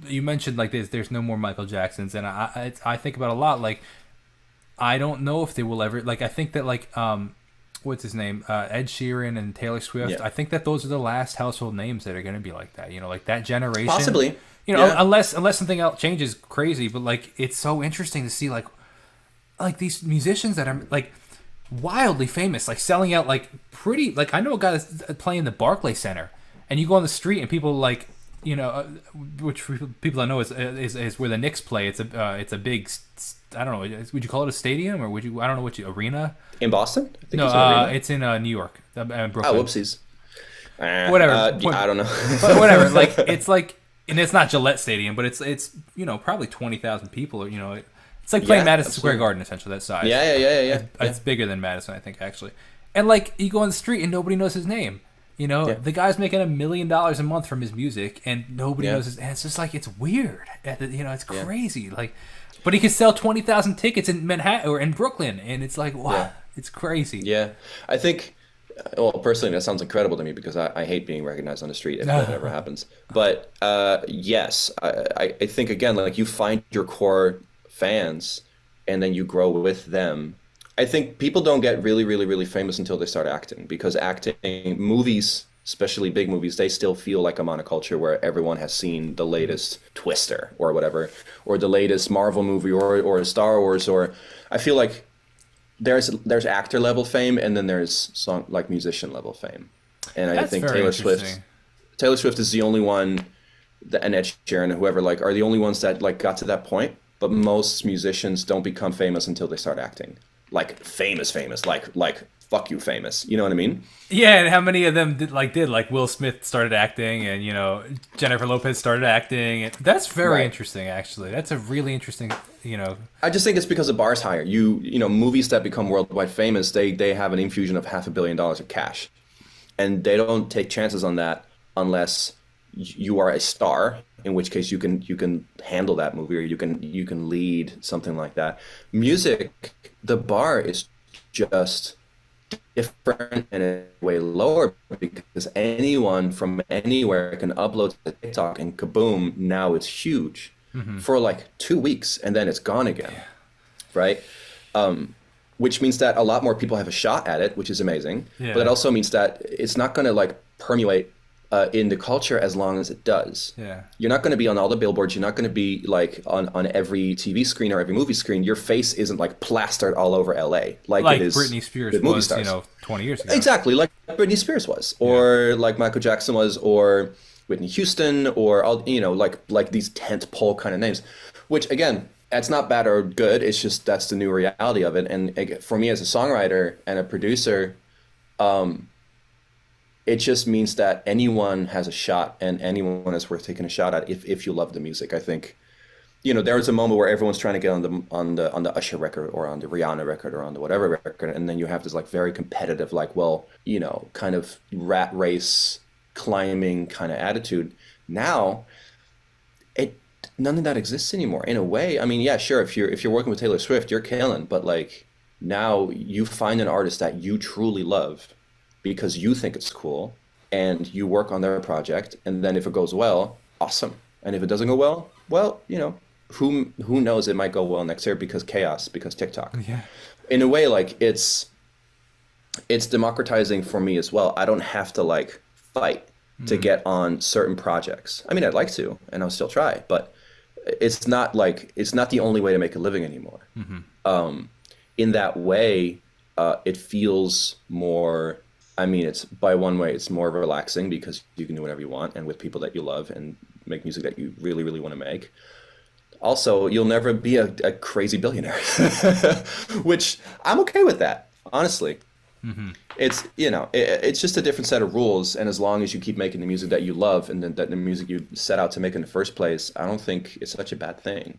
you mentioned like there's no more Michael Jacksons, and I think about a lot. Like I don't know if they will ever. Like I think that like what's his name, Ed Sheeran and Taylor Swift. Yeah. I think that those are the last household names that are going to be like that. You know, like that generation. Possibly. You know, Yeah. unless something else changes crazy. But like it's so interesting to see like these musicians that are like wildly famous, like selling out like pretty. Like I know a guy that's playing the Barclay Center, and you go on the street and people like you know, which people I know is where the Knicks play. It's a big. I don't know. Would you call it a stadium or would you? I don't know what you arena. In Boston? I think No, you said arena. it's in New York, Oh, Brooklyn. whoopsies. Whatever. I don't know. But whatever. Like it's like, and it's not Gillette Stadium, but it's you know probably 20,000 people. Or, you know, it's like playing Yeah, Madison Square absolutely. Garden essentially that size. Yeah. It's bigger than Madison, I think, actually. And like you go on the street and nobody knows his name. You know, Yeah. the guy's making $1 million a month from his music, and nobody Yeah. knows his. And it's just like it's weird. You know, it's Yeah. crazy. Like, but he could sell 20,000 tickets in Manhattan or in Brooklyn, and it's like wow, Yeah. it's crazy. Yeah. I think, well, personally, that sounds incredible to me because I hate being recognized on the street if that ever happens. But yes, I think, again, like you find your core fans and then you grow with them. I think people don't get really, really, really famous until they start acting because acting, movies, especially big movies, they still feel like a monoculture where everyone has seen the latest Twister or whatever, or the latest Marvel movie or Star Wars, or I feel like there's actor level fame and then there's song like musician level fame. And I That's think very interesting. Taylor Swift is the only one and Ed Sheeran and whoever like are the only ones that like got to that point, but most musicians don't become famous until they start acting. Like famous, like fuck you famous. You know what I mean? Yeah, and how many of them did like Will Smith started acting, and you know Jennifer Lopez started acting. That's very Right. interesting, actually. That's a really interesting, you know. I just think it's because the bar's higher. You know, movies that become worldwide famous, they have an infusion of $500 million of cash. And they don't take chances on that unless you are a star, in which case you can handle that movie or you can lead something like that. Music, the bar is just different and way lower because anyone from anywhere can upload to TikTok and kaboom, now it's huge for like 2 weeks and then it's gone again, right? Which means that a lot more people have a shot at it, which is amazing. Yeah. But it also means that it's not going to like permeate in the culture as long as it does. Yeah. You're not going to be on all the billboards. You're not going to be like on every TV screen or every movie screen. Your face isn't like plastered all over LA like Like it is Britney Spears with movie was, stars. you know, 20 years ago. Exactly, like Britney Spears was, or like Michael Jackson was, or Whitney Houston, or all you know, like these tent pole kind of names. Which again, that's not bad or good. It's just that's the new reality of it. And for me as a songwriter and a producer, it just means that anyone has a shot, and anyone is worth taking a shot at if you love the music. I think, you know, there was a moment where everyone's trying to get on the Usher record or on the Rihanna record or on the whatever record, and then you have this like very competitive, like, well, you know, kind of rat race climbing kind of attitude. Now, none of that exists anymore. In a way, I mean, yeah, sure, if you're working with Taylor Swift, you're killing, but like now you find an artist that you truly love because you think it's cool, and you work on their project, and then if it goes well, awesome, and if it doesn't go well, well, you know, who knows, it might go well next year because chaos, because TikTok. Yeah. In a way, like it's democratizing for me as well. I don't have to like fight to get on certain projects. I mean, I'd like to, and I'll still try, but it's not the only way to make a living anymore. In that way, it feels more. I mean, it's by one way, it's more relaxing because you can do whatever you want and with people that you love and make music that you really, really want to make. Also, you'll never be a crazy billionaire, which I'm okay with that, honestly. It's, you know, it's just a different set of rules. And as long as you keep making the music that you love and that the music you set out to make in the first place, I don't think it's such a bad thing.